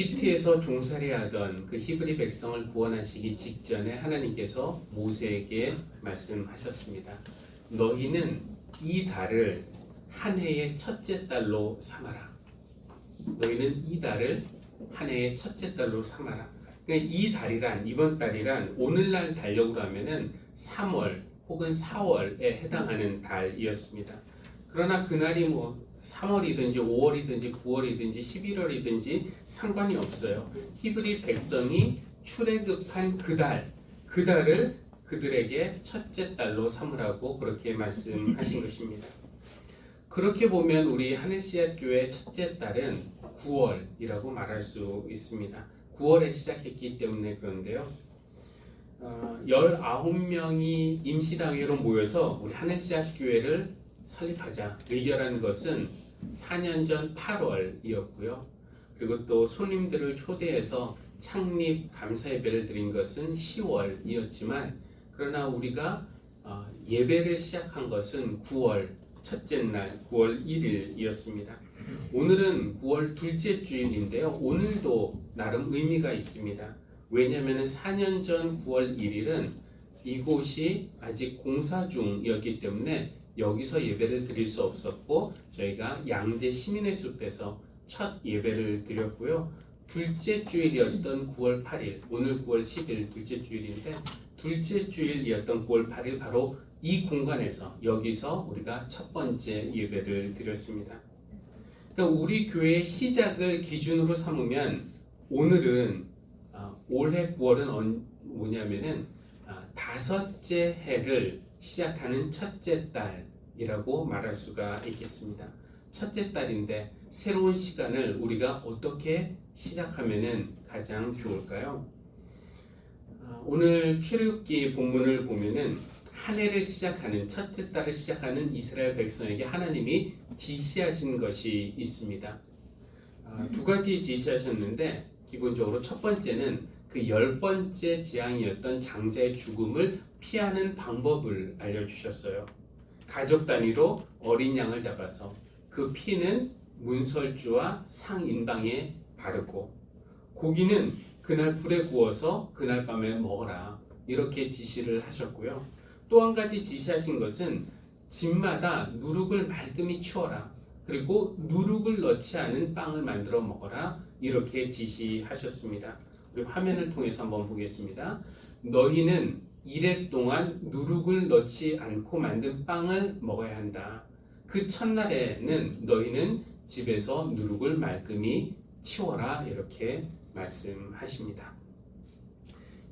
이집트에서 종살이하던 그 히브리 백성을 구원하시기 직전에 하나님께서 모세에게 말씀하셨습니다. 너희는 이 달을 한 해의 첫째 달로 삼아라. 너희는 이 달을 한 해의 첫째 달로 삼아라. 그러니까 이 달이란, 이번 달이란 오늘날 달력으로 하면은 3월 혹은 4월에 해당하는 달이었습니다. 그러나 그날이 3월이든지 5월이든지 9월이든지 11월이든지 상관이 없어요. 히브리 백성이 출애굽한 그 달을 그들에게 첫째 달로 삼으라고 그렇게 말씀하신 것입니다. 그렇게 보면 우리 하늘씨앗교회 첫째 달은 9월이라고 말할 수 있습니다. 9월에 시작했기 때문에 그런데요. 19명이 임시당회로 모여서 우리 하늘씨앗교회를 설립하자 의결한 것은 4년 전 8월이었고요. 그리고 또 손님들을 초대해서 창립 감사 예배를 드린 것은 10월이었지만 그러나 우리가 예배를 시작한 것은 9월 첫째 날 9월 1일이었습니다. 오늘은 9월 둘째 주일인데요. 오늘도 나름 의미가 있습니다. 왜냐하면 4년 전 9월 1일은 이곳이 아직 공사 중이었기 때문에 여기서 예배를 드릴 수 없었고 저희가 양재 시민의 숲에서 첫 예배를 드렸고요. 둘째 주일이었던 9월 8일, 오늘 9월 10일 둘째 주일인데 둘째 주일이었던 9월 8일 바로 이 공간에서 여기서 우리가 첫 번째 예배를 드렸습니다. 그러니까 우리 교회의 시작을 기준으로 삼으면 오늘은 올해 9월은 뭐냐면은 다섯째 해를 시작하는 첫째 달이라고 말할 수가 있겠습니다. 첫째 달인데 새로운 시간을 우리가 어떻게 시작하면은 가장 좋을까요? 오늘 출애굽기 본문을 보면은 한 해를 시작하는 첫째 달을 시작하는 이스라엘 백성에게 하나님이 지시하신 것이 있습니다. 두 가지 지시하셨는데 기본적으로 첫 번째는 그 10번째 재앙이었던 장자의 죽음을 피하는 방법을 알려주셨어요. 가족 단위로 어린 양을 잡아서 그 피는 문설주와 상인방에 바르고 고기는 그날 불에 구워서 그날 밤에 먹어라 이렇게 지시를 하셨고요. 또 한 가지 지시하신 것은 집마다 누룩을 말끔히 치워라. 그리고 누룩을 넣지 않은 빵을 만들어 먹어라 이렇게 지시하셨습니다. 우리 화면을 통해서 한번 보겠습니다. 너희는 이래 동안 누룩을 넣지 않고 만든 빵을 먹어야 한다. 그 첫날에는 너희는 집에서 누룩을 말끔히 치워라 이렇게 말씀하십니다.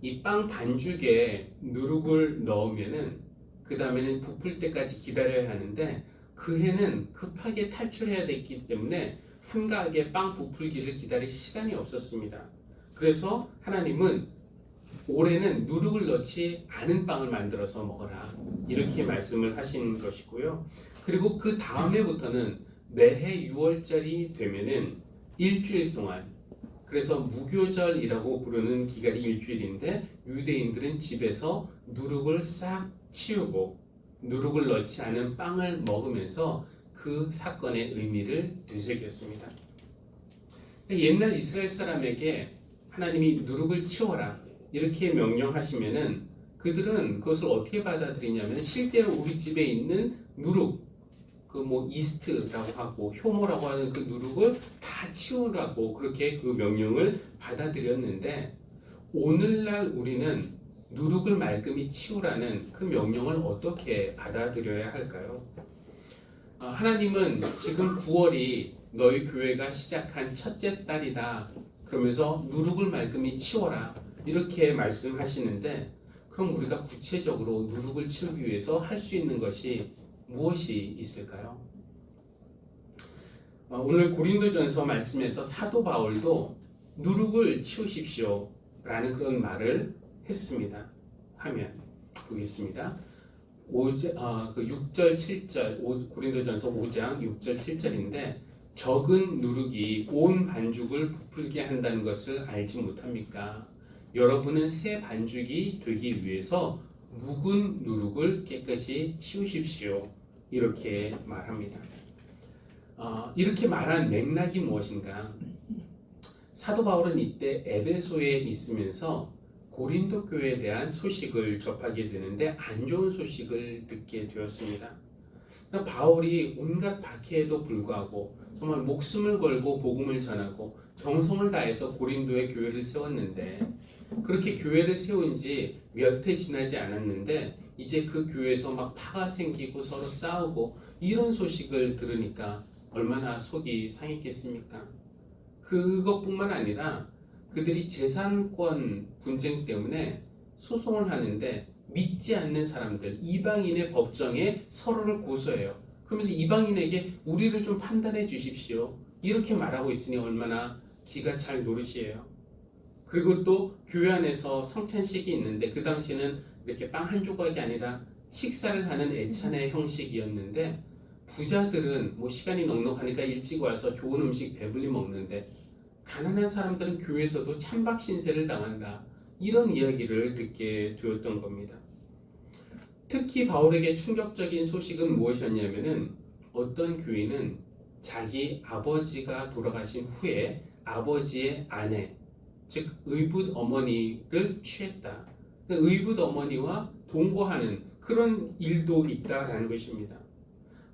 이 빵 반죽에 누룩을 넣으면은 그 다음에는 부풀 때까지 기다려야 하는데 그 해는 급하게 탈출해야 됐기 때문에 한가하게 빵 부풀기를 기다릴 시간이 없었습니다. 그래서 하나님은 올해는 누룩을 넣지 않은 빵을 만들어서 먹어라 이렇게 말씀을 하신 것이고요. 그리고 그 다음 해부터는 매해 6월절이 되면은 일주일 동안 그래서 무교절이라고 부르는 기간이 일주일인데 유대인들은 집에서 누룩을 싹 치우고 누룩을 넣지 않은 빵을 먹으면서 그 사건의 의미를 되새겼습니다. 옛날 이스라엘 사람에게 하나님이 누룩을 치워라 이렇게 명령하시면은 그들은 그것을 어떻게 받아들이냐면 실제로 우리 집에 있는 누룩 그 이스트라고 하고 효모라고 하는 그 누룩을 다 치우라고 그렇게 그 명령을 받아들였는데 오늘날 우리는 누룩을 말끔히 치우라는 그 명령을 어떻게 받아들여야 할까요? 하나님은 지금 9월이 너희 교회가 시작한 첫째 달이다. 그러면서 누룩을 말끔히 치워라. 이렇게 말씀하시는데 그럼 우리가 구체적으로 누룩을 치우기 위해서 할 수 있는 것이 무엇이 있을까요? 오늘 고린도전서 말씀에서 사도 바울도 누룩을 치우십시오 라는 그런 말을 했습니다. 화면 보겠습니다. 6절 7절 고린도전서 5장 6절 7절인데 적은 누룩이 온 반죽을 부풀게 한다는 것을 알지 못합니까? 여러분은 새 반죽이 되기 위해서 묵은 누룩을 깨끗이 치우십시오. 이렇게 말합니다. 이렇게 말한 맥락이 무엇인가? 사도 바울은 이때 에베소에 있으면서 고린도 교회에 대한 소식을 접하게 되는데 안 좋은 소식을 듣게 되었습니다. 그러니까 바울이 온갖 박해에도 불구하고 정말 목숨을 걸고 복음을 전하고 정성을 다해서 고린도에 교회를 세웠는데, 그렇게 교회를 세운 지 몇 해 지나지 않았는데 이제 그 교회에서 막 파가 생기고 서로 싸우고 이런 소식을 들으니까 얼마나 속이 상했겠습니까? 그것뿐만 아니라 그들이 재산권 분쟁 때문에 소송을 하는데 믿지 않는 사람들, 이방인의 법정에 서로를 고소해요. 그러면서 이방인에게 우리를 좀 판단해 주십시오, 이렇게 말하고 있으니 얼마나 기가 찰 노릇이에요. 그리고 또 교회 안에서 성찬식이 있는데 그 당시는 이렇게 빵 한 조각이 아니라 식사를 하는 애찬의 형식이었는데, 부자들은 뭐 시간이 넉넉하니까 일찍 와서 좋은 음식 배불리 먹는데 가난한 사람들은 교회에서도 찬밥 신세를 당한다, 이런 이야기를 듣게 되었던 겁니다. 특히 바울에게 충격적인 소식은 무엇이었냐면은, 어떤 교인은 자기 아버지가 돌아가신 후에 아버지의 아내, 즉 의붓 어머니를 취했다, 의붓 어머니와 동거하는 그런 일도 있다라는 것입니다.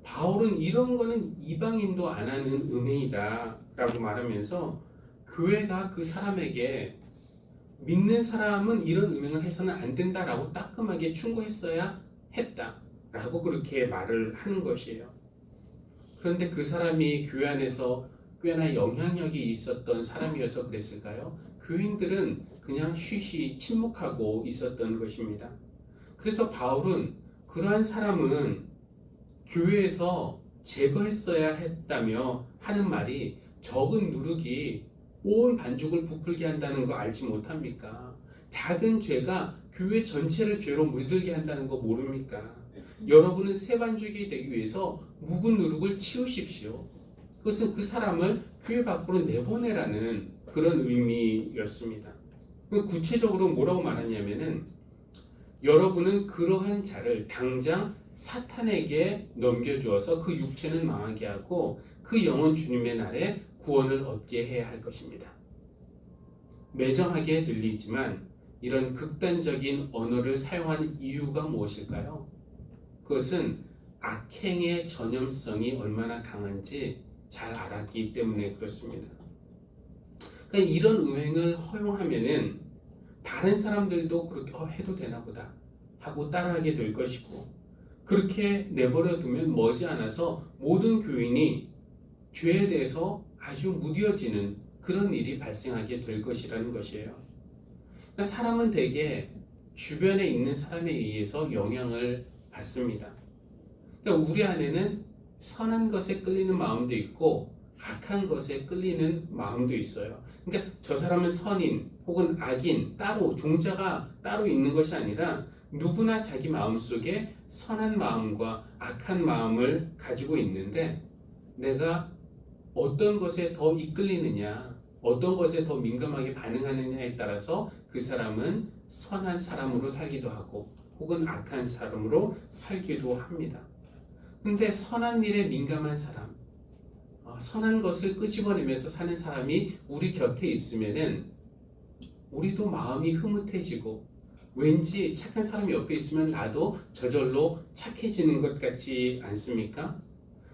바울은 이런 거는 이방인도 안 하는 음행이다 라고 말하면서 교회가 그 사람에게 믿는 사람은 이런 음행을 해서는 안 된다라고 따끔하게 충고했어야 했다라고 그렇게 말을 하는 것이에요. 그런데 그 사람이 교회 안에서 꽤나 영향력이 있었던 사람이어서 그랬을까요? 교인들은 그냥 쉬쉬 침묵하고 있었던 것입니다. 그래서 바울은 그러한 사람은 교회에서 제거했어야 했다며 하는 말이 적은 누룩이 온 반죽을 부풀게 한다는 거 알지 못합니까? 작은 죄가 교회 전체를 죄로 물들게 한다는 거 모릅니까? 여러분은 새 반죽이 되기 위해서 묵은 누룩을 치우십시오. 그것은 그 사람을 교회 밖으로 내보내라는 그런 의미였습니다. 구체적으로 뭐라고 말하냐면은, 여러분은 그러한 자를 당장 사탄에게 넘겨주어서 그 육체는 망하게 하고 그 영혼 주님의 날에 구원을 얻게 해야 할 것입니다. 매정하게 들리지만 이런 극단적인 언어를 사용하는 이유가 무엇일까요? 그것은 악행의 전염성이 얼마나 강한지 잘 알았기 때문에 그렇습니다. 그러니까 이런 음행을 허용하면은 다른 사람들도 그렇게 해도 되나 보다 하고 따라하게 될 것이고, 그렇게 내버려 두면 머지않아서 모든 교인이 죄에 대해서 아주 무뎌지는 그런 일이 발생하게 될 것이라는 것이에요. 그러니까 사람은 대개 주변에 있는 사람에 의해서 영향을 받습니다. 그러니까 우리 안에는 선한 것에 끌리는 마음도 있고 악한 것에 끌리는 마음도 있어요. 그러니까 저 사람은 선인 혹은 악인 따로 종자가 따로 있는 것이 아니라 누구나 자기 마음속에 선한 마음과 악한 마음을 가지고 있는데, 내가 어떤 것에 더 이끌리느냐, 어떤 것에 더 민감하게 반응하느냐에 따라서 그 사람은 선한 사람으로 살기도 하고 혹은 악한 사람으로 살기도 합니다. 근데 선한 일에 민감한 사람, 선한 것을 끄집어내면서 사는 사람이 우리 곁에 있으면은 우리도 마음이 흐뭇해지고, 왠지 착한 사람이 옆에 있으면 나도 저절로 착해지는 것 같지 않습니까?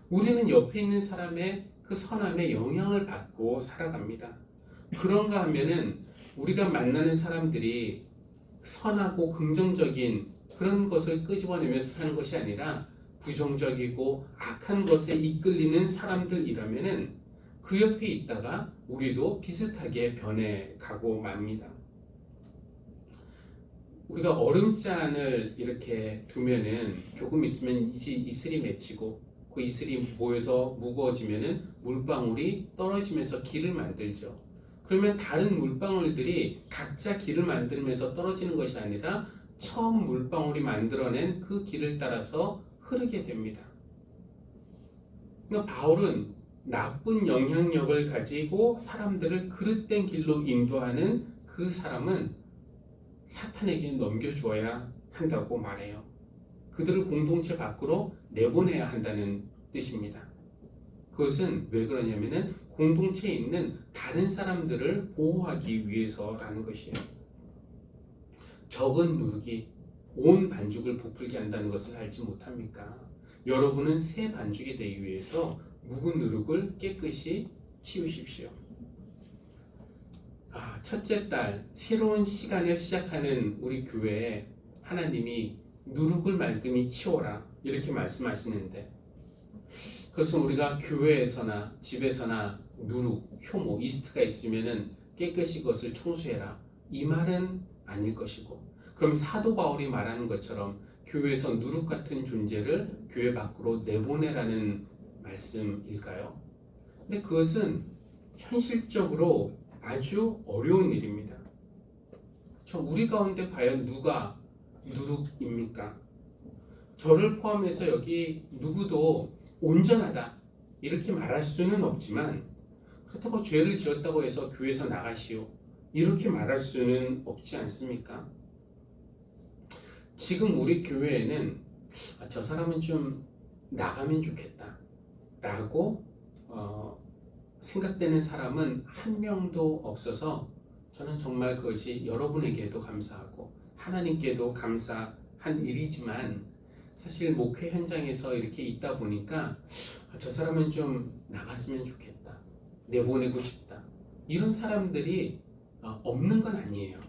우리는 옆에 있는 사람의 그 선함에 영향을 받고 살아갑니다. 그런가 하면은 우리가 만나는 사람들이 선하고 긍정적인 그런 것을 끄집어내면서 사는 것이 아니라 부정적이고 악한 것에 이끌리는 사람들이라면은 그 옆에 있다가 우리도 비슷하게 변해가고 맙니다. 우리가 얼음잔을 이렇게 두면은 조금 있으면 이슬이 맺히고 그 이슬이 모여서 무거워지면은 물방울이 떨어지면서 길을 만들죠. 그러면 다른 물방울들이 각자 길을 만들면서 떨어지는 것이 아니라 처음 물방울이 만들어낸 그 길을 따라서 흐르게 됩니다. 그러니까 바울은 나쁜 영향력을 가지고 사람들을 그릇된 길로 인도하는 그 사람은 사탄에게 넘겨주어야 한다고 말해요. 그들을 공동체 밖으로 내보내야 한다는 뜻입니다. 그것은 왜 그러냐면은 공동체에 있는 다른 사람들을 보호하기 위해서라는 것이에요. 적은 누룩이 온 반죽을 부풀게 한다는 것을 알지 못합니까? 여러분은 새 반죽이 되기 위해서 묵은 누룩을 깨끗이 치우십시오. 첫째 달 새로운 시간을 시작하는 우리 교회에 하나님이 누룩을 말끔히 치워라 이렇게 말씀하시는데, 그것은 우리가 교회에서나 집에서나 누룩, 효모, 이스트가 있으면은 깨끗이 그것을 청소해라 이 말은 아닐 것이고, 그럼 사도 바울이 말하는 것처럼 교회에서 누룩 같은 존재를 교회 밖으로 내보내라는 말씀일까요? 근데 그것은 현실적으로 아주 어려운 일입니다. 우리 가운데 과연 누가 누룩입니까? 저를 포함해서 여기 누구도 온전하다 이렇게 말할 수는 없지만, 그렇다고 죄를 지었다고 해서 교회에서 나가시오 이렇게 말할 수는 없지 않습니까? 지금 우리 교회에는 저 사람은 좀 나가면 좋겠다 라고 생각되는 사람은 한 명도 없어서 저는 정말 그것이 여러분에게도 감사하고 하나님께도 감사한 일이지만, 사실 목회 현장에서 이렇게 있다 보니까 저 사람은 좀 나갔으면 좋겠다, 내보내고 싶다, 이런 사람들이 없는 건 아니에요.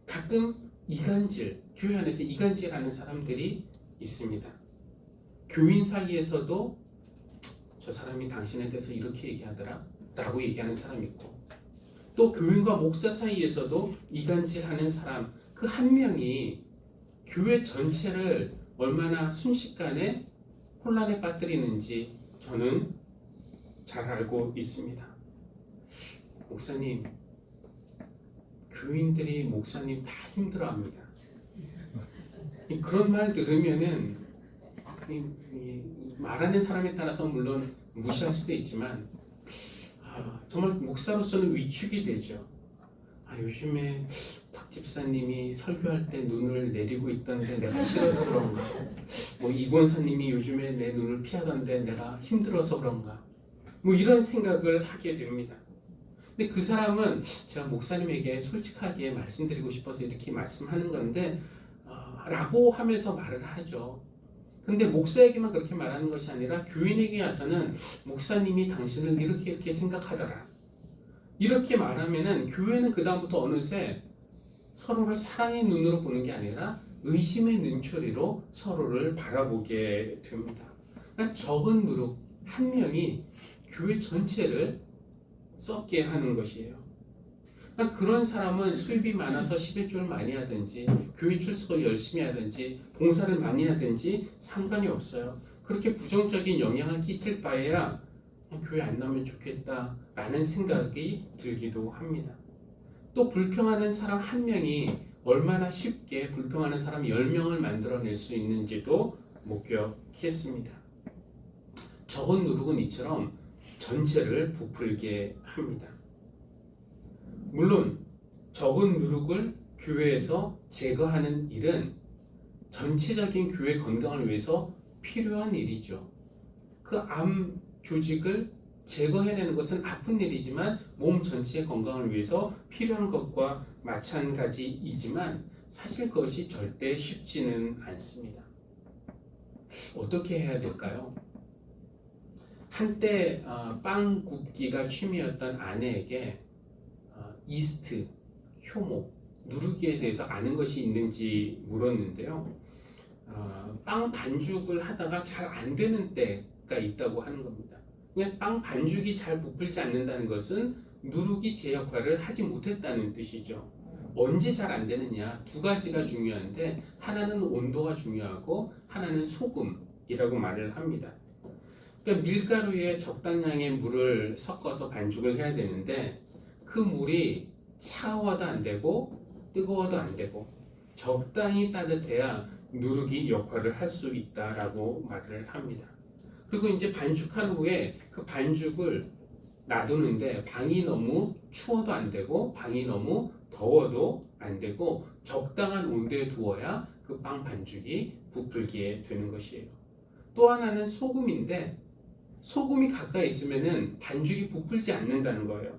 가끔 이간질, 교회 안에서 이간질하는 사람들이 있습니다. 교인 사이에서도 저 사람이 당신에 대해서 이렇게 얘기하더라 라고 얘기하는 사람이 있고, 또 교인과 목사 사이에서도 이간질하는 사람 그 한 명이 교회 전체를 얼마나 순식간에 혼란에 빠뜨리는지 저는 잘 알고 있습니다. 목사님, 교인들이 목사님 다 힘들어합니다. 그런 말 들으면은 말하는 사람에 따라서 물론 무시할 수도 있지만 정말 목사로서는 위축이 되죠. 요즘에 박 집사님이 설교할 때 눈을 내리고 있던데 내가 싫어서 그런가, 이 권사님이 요즘에 내 눈을 피하던데 내가 힘들어서 그런가, 이런 생각을 하게 됩니다. 근데 그 사람은 제가 목사님에게 솔직하게 말씀드리고 싶어서 이렇게 말씀하는 건데 라고 하면서 말을 하죠. 근데 목사에게만 그렇게 말하는 것이 아니라 교인에게 와서는 목사님이 당신을 이렇게 생각하더라 이렇게 말하면은 교회는 그 다음부터 어느새 서로를 사랑의 눈으로 보는 게 아니라 의심의 눈초리로 서로를 바라보게 됩니다. 그러니까 적은 누룩 한 명이 교회 전체를 썩게 하는 것이에요. 그러니까 그런 사람은 수입이 많아서 11조를 많이 하든지 교회 출석을 열심히 하든지 봉사를 많이 하든지 상관이 없어요. 그렇게 부정적인 영향을 끼칠 바에야 교회 안 나오면 좋겠다라는 생각이 들기도 합니다. 또 불평하는 사람 한 명이 얼마나 쉽게 불평하는 사람 10명을 만들어낼 수 있는지도 목격했습니다. 적은 누룩은 이처럼 전체를 부풀게 합니다. 물론 적은 누룩을 교회에서 제거하는 일은 전체적인 교회 건강을 위해서 필요한 일이죠. 그 암 조직을 제거해내는 것은 아픈 일이지만 몸 전체의 건강을 위해서 필요한 것과 마찬가지이지만 사실 그것이 절대 쉽지는 않습니다. 어떻게 해야 될까요? 한때 빵 굽기가 취미였던 아내에게 이스트, 효모, 누룩에 대해서 아는 것이 있는지 물었는데요. 빵 반죽을 하다가 잘 안 되는 때가 있다고 하는 겁니다. 그냥 빵 반죽이 잘 부풀지 않는다는 것은 누룩이 제 역할을 하지 못했다는 뜻이죠. 언제 잘 안 되느냐, 두 가지가 중요한데 하나는 온도가 중요하고 하나는 소금이라고 말을 합니다. 그러니까 밀가루에 적당량의 물을 섞어서 반죽을 해야 되는데 그 물이 차가워도 안 되고 뜨거워도 안 되고 적당히 따뜻해야 누룩이 역할을 할 수 있다라고 말을 합니다. 그리고 이제 반죽한 후에 그 반죽을 놔두는데 방이 너무 추워도 안 되고 방이 너무 더워도 안 되고 적당한 온도에 두어야 그 빵 반죽이 부풀게 되는 것이에요. 또 하나는 소금인데 소금이 가까이 있으면은 반죽이 부풀지 않는다는 거예요.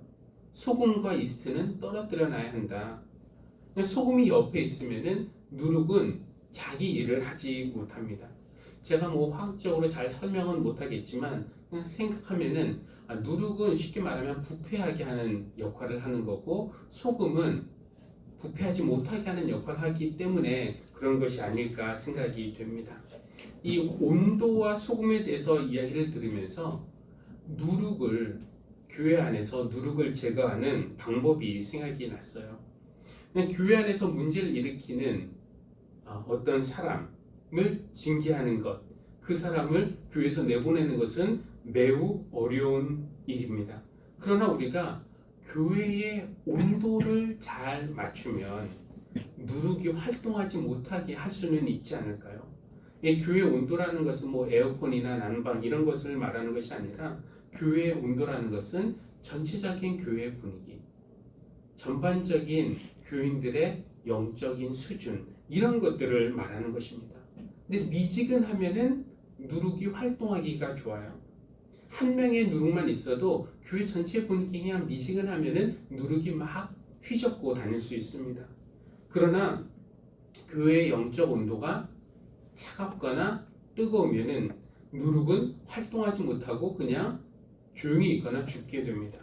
소금과 이스트는 떨어뜨려 놔야 한다. 소금이 옆에 있으면은 누룩은 자기 일을 하지 못합니다. 제가 뭐 화학적으로 잘 설명은 못하겠지만 그냥 생각하면은 누룩은 쉽게 말하면 부패하게 하는 역할을 하는 거고 소금은 부패하지 못하게 하는 역할을 하기 때문에 그런 것이 아닐까 생각이 됩니다. 이 온도와 소금에 대해서 이야기를 들으면서 누룩을 교회 안에서 누룩을 제거하는 방법이 생각이 났어요. 교회 안에서 문제를 일으키는 어떤 사람을 징계하는 것, 그 사람을 교회에서 내보내는 것은 매우 어려운 일입니다. 그러나 우리가 교회의 온도를 잘 맞추면 누룩이 활동하지 못하게 할 수는 있지 않을까요? 교회 온도라는 것은 뭐 에어컨이나 난방 이런 것을 말하는 것이 아니라 교회의 온도라는 것은 전체적인 교회 분위기, 전반적인 교인들의 영적인 수준 이런 것들을 말하는 것입니다. 근데 미지근하면은 누룩이 활동하기가 좋아요. 한 명의 누룩만 있어도 교회 전체 분위기 그냥 미지근하면은 누룩이 막 휘젓고 다닐 수 있습니다. 그러나 교회의 영적 온도가 차갑거나 뜨거우면은 누룩은 활동하지 못하고 그냥 조용히 있거나 죽게 됩니다.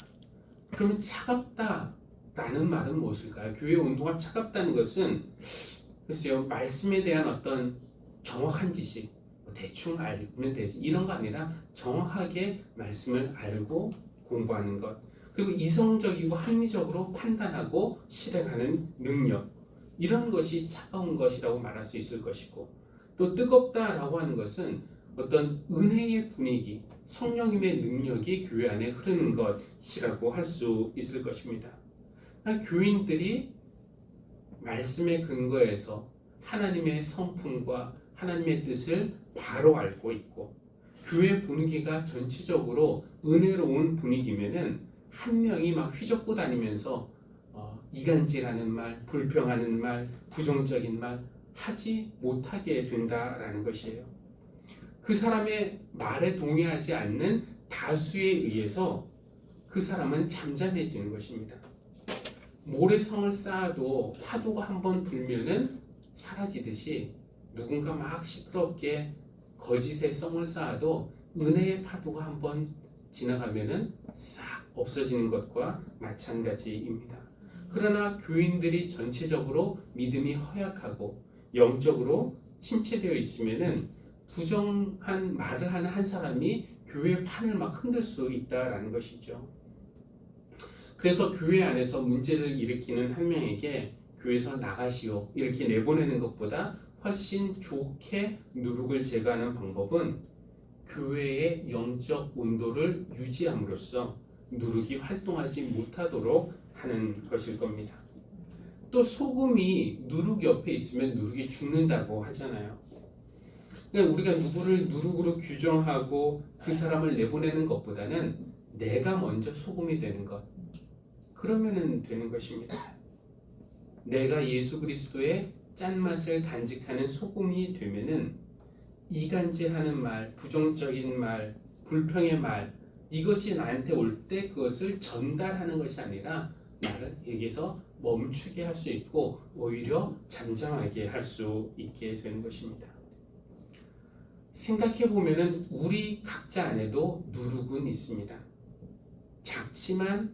그러면 차갑다라는 말은 무엇일까요? 교회 온도가 차갑다는 것은 글쎄요, 말씀에 대한 어떤 정확한 지식, 대충 알면 되지 이런 거 아니라 정확하게 말씀을 알고 공부하는 것, 그리고 이성적이고 합리적으로 판단하고 실행하는 능력, 이런 것이 차가운 것이라고 말할 수 있을 것이고, 또 뜨겁다라고 하는 것은 어떤 은혜의 분위기, 성령님의 능력이 교회 안에 흐르는 것이라고 할 수 있을 것입니다. 교인들이 말씀의 근거에서 하나님의 성품과 하나님의 뜻을 바로 알고 있고, 교회 분위기가 전체적으로 은혜로운 분위기면은 한 명이 막 휘젓고 다니면서 이간질하는 말, 불평하는 말, 부정적인 말 하지 못하게 된다라는 것이에요. 그 사람의 말에 동의하지 않는 다수에 의해서 그 사람은 잠잠해지는 것입니다. 모래성을 쌓아도 파도가 한번 불면은 사라지듯이 누군가 막 시끄럽게 거짓의 성을 쌓아도 은혜의 파도가 한번 지나가면은 싹 없어지는 것과 마찬가지입니다. 그러나 교인들이 전체적으로 믿음이 허약하고 영적으로 침체되어 있으면은 부정한 말을 하는 한 사람이 교회 판을 막 흔들 수 있다라는 것이죠. 그래서 교회 안에서 문제를 일으키는 한 명에게 교회에서 나가시오 이렇게 내보내는 것보다 훨씬 좋게 누룩을 제거하는 방법은 교회의 영적 온도를 유지함으로써 누룩이 활동하지 못하도록 하는 것일 겁니다. 또 소금이 누룩 옆에 있으면 누룩이 죽는다고 하잖아요. 그러니까 우리가 누구를 누룩으로 규정하고 그 사람을 내보내는 것보다는 내가 먼저 소금이 되는 것, 그러면은 되는 것입니다. 내가 예수 그리스도의 짠맛을 간직하는 소금이 되면은 이간질하는 말, 부정적인 말, 불평의 말, 이것이 나한테 올 때 그것을 전달하는 것이 아니라 나를 여기서 멈추게 할 수 있고 오히려 잠잠하게 할 수 있게 되는 것입니다. 생각해 보면은 우리 각자 안에도 누룩은 있습니다. 작지만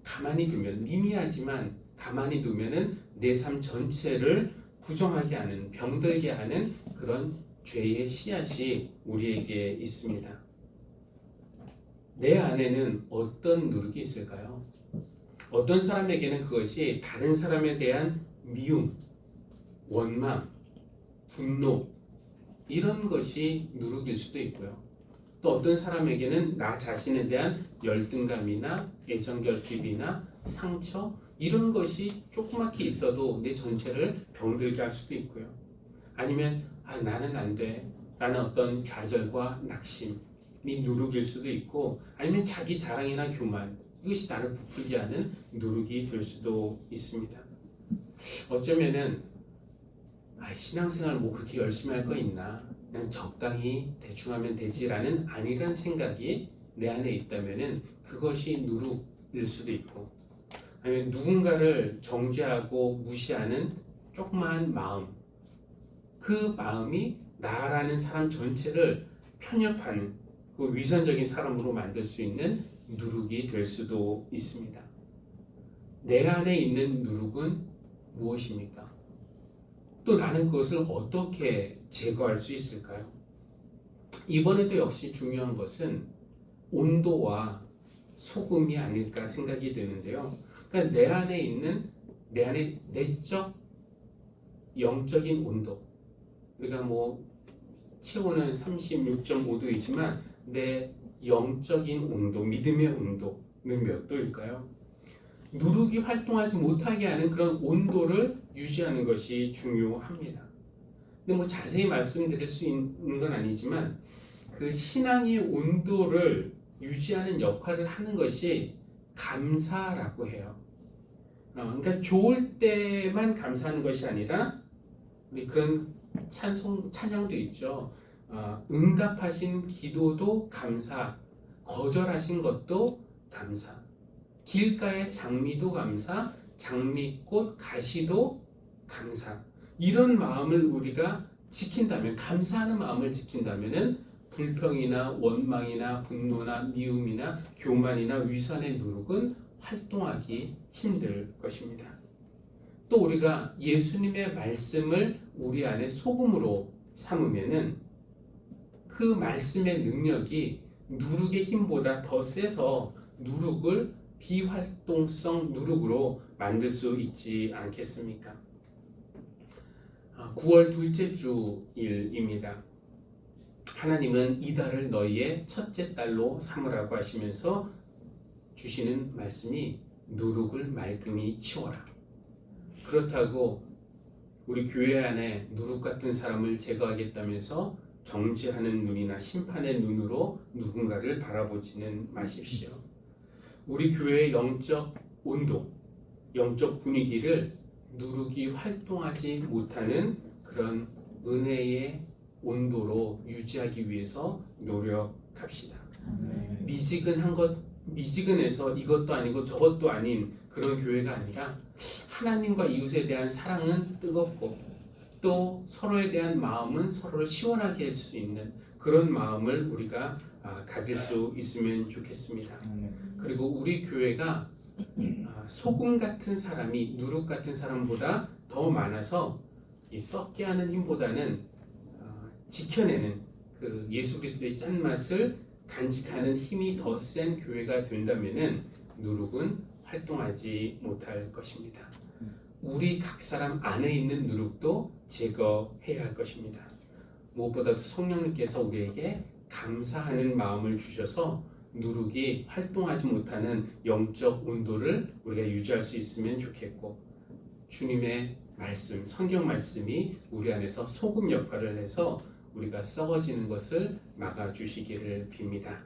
가만히 두면, 미미하지만 가만히 두면은 내 삶 전체를 부정하게 하는, 병들게 하는 그런 죄의 씨앗이 우리에게 있습니다. 내 안에는 어떤 누룩이 있을까요? 어떤 사람에게는 그것이 다른 사람에 대한 미움, 원망, 분노 이런 것이 누룩일 수도 있고요. 또 어떤 사람에게는 나 자신에 대한 열등감이나 애정결핍이나 상처 이런 것이 조그맣게 있어도 내 전체를 병들게 할 수도 있고요. 아니면 나는 안 돼 라는 어떤 좌절과 낙심이 누룩일 수도 있고, 아니면 자기 자랑이나 교만, 이것이 나를 부풀게 하는 누룩이 될 수도 있습니다. 어쩌면은 신앙생활 뭐 그렇게 열심히 할 거 있나, 그냥 적당히 대충 하면 되지라는 안일한 생각이 내 안에 있다면은 그것이 누룩일 수도 있고, 아니면 누군가를 정죄하고 무시하는 조그마한 마음, 그 마음이 나라는 사람 전체를 편협한 그 위선적인 사람으로 만들 수 있는 누룩이 될 수도 있습니다. 내 안에 있는 누룩은 무엇입니까? 또 나는 그것을 어떻게 제거할 수 있을까요? 이번에도 역시 중요한 것은 온도와 소금이 아닐까 생각이 드는데요. 그러니까 내 안에 있는 내 안에 내적 영적인 온도, 우리가 뭐 체온은 36.5도이지만 내 영적인 온도, 믿음의 온도는 몇 도일까요? 누룩이 활동하지 못하게 하는 그런 온도를 유지하는 것이 중요합니다. 근데 뭐 자세히 말씀드릴 수 있는 건 아니지만 그 신앙의 온도를 유지하는 역할을 하는 것이 감사라고 해요. 그러니까 좋을 때만 감사하는 것이 아니라 우리 그런 찬양도 있죠. 응답하신 기도도 감사, 거절하신 것도 감사, 길가의 장미도 감사, 장미꽃 가시도 감사. 이런 마음을 우리가 지킨다면, 감사하는 마음을 지킨다면은 불평이나 원망이나 분노나 미움이나 교만이나 위선의 누룩은 활동하기 힘들 것입니다. 또 우리가 예수님의 말씀을 우리 안에 소금으로 삼으면은 그 말씀의 능력이 누룩의 힘보다 더 세서 누룩을 비활동성 누룩으로 만들 수 있지 않겠습니까? 9월 둘째 주일입니다. 하나님은 이달을 너희의 첫째 달로 삼으라고 하시면서 주시는 말씀이 누룩을 말끔히 치워라. 그렇다고 우리 교회 안에 누룩 같은 사람을 제거하겠다면서 정죄하는 눈이나 심판의 눈으로 누군가를 바라보지는 마십시오. 우리 교회의 영적 온도, 영적 분위기를 누룩이 활동하지 못하는 그런 은혜의 온도로 유지하기 위해서 노력합시다. 미지근해서 이것도 아니고 저것도 아닌 그런 교회가 아니라 하나님과 이웃에 대한 사랑은 뜨겁고 또 서로에 대한 마음은 서로를 시원하게 할 수 있는 그런 마음을 우리가 가질 수 있으면 좋겠습니다. 그리고 우리 교회가 소금 같은 사람이 누룩 같은 사람보다 더 많아서 이 썩게 하는 힘보다는 지켜내는 그 예수 그리스도의 짠맛을 간직하는 힘이 더 센 교회가 된다면은 누룩은 활동하지 못할 것입니다. 우리 각 사람 안에 있는 누룩도 제거해야 할 것입니다. 무엇보다도 성령님께서 우리에게 감사하는 마음을 주셔서 누룩이 활동하지 못하는 영적 온도를 우리가 유지할 수 있으면 좋겠고, 주님의 말씀, 성경 말씀이 우리 안에서 소금 역할을 해서 우리가 썩어지는 것을 막아주시기를 빕니다.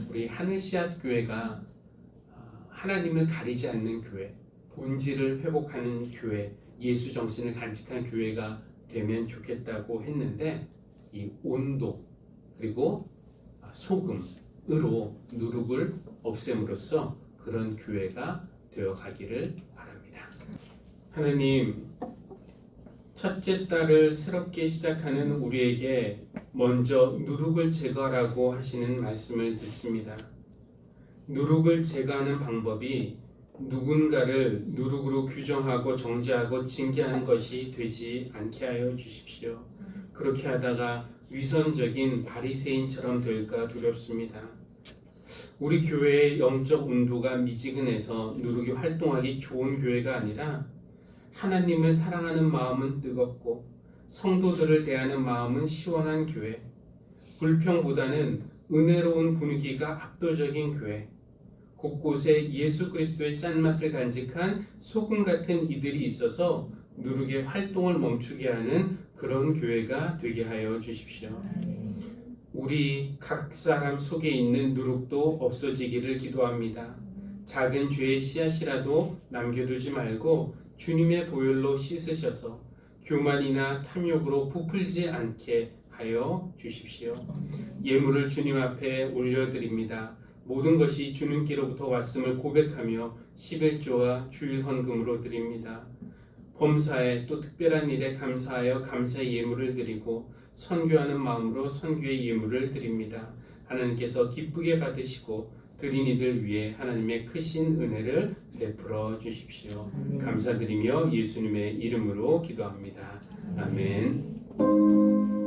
우리 하늘씨앗 교회가 하나님을 가리지 않는 교회, 본질을 회복하는 교회, 예수 정신을 간직한 교회가 되면 좋겠다고 했는데, 이 온도 그리고 소금으로 누룩을 없앰으로써 그런 교회가 되어가기를 바랍니다. 하나님, 첫째 달을 새롭게 시작하는 우리에게 먼저 누룩을 제거하라고 하시는 말씀을 듣습니다. 누룩을 제거하는 방법이 누군가를 누룩으로 규정하고 정죄하고 징계하는 것이 되지 않게 하여 주십시오. 그렇게 하다가 위선적인 바리새인처럼 될까 두렵습니다. 우리 교회의 영적 온도가 미지근해서 누룩이 활동하기 좋은 교회가 아니라 하나님을 사랑하는 마음은 뜨겁고 성도들을 대하는 마음은 시원한 교회, 불평보다는 은혜로운 분위기가 압도적인 교회, 곳곳에 예수 그리스도의 짠맛을 간직한 소금 같은 이들이 있어서 누룩의 활동을 멈추게 하는 그런 교회가 되게 하여 주십시오. 우리 각 사람 속에 있는 누룩도 없어지기를 기도합니다. 작은 죄의 씨앗이라도 남겨두지 말고 주님의 보혈로 씻으셔서 교만이나 탐욕으로 부풀지 않게 하여 주십시오. 예물을 주님 앞에 올려드립니다. 모든 것이 주님께로부터 왔음을 고백하며 11조와 주일 헌금으로 드립니다. 범사에 또 특별한 일에 감사하여 감사의 예물을 드리고 선교하는 마음으로 선교의 예물을 드립니다. 하나님께서 기쁘게 받으시고 드린 이들 위해 하나님의 크신 은혜를 베풀어 주십시오. 감사드리며 예수님의 이름으로 기도합니다. 아멘.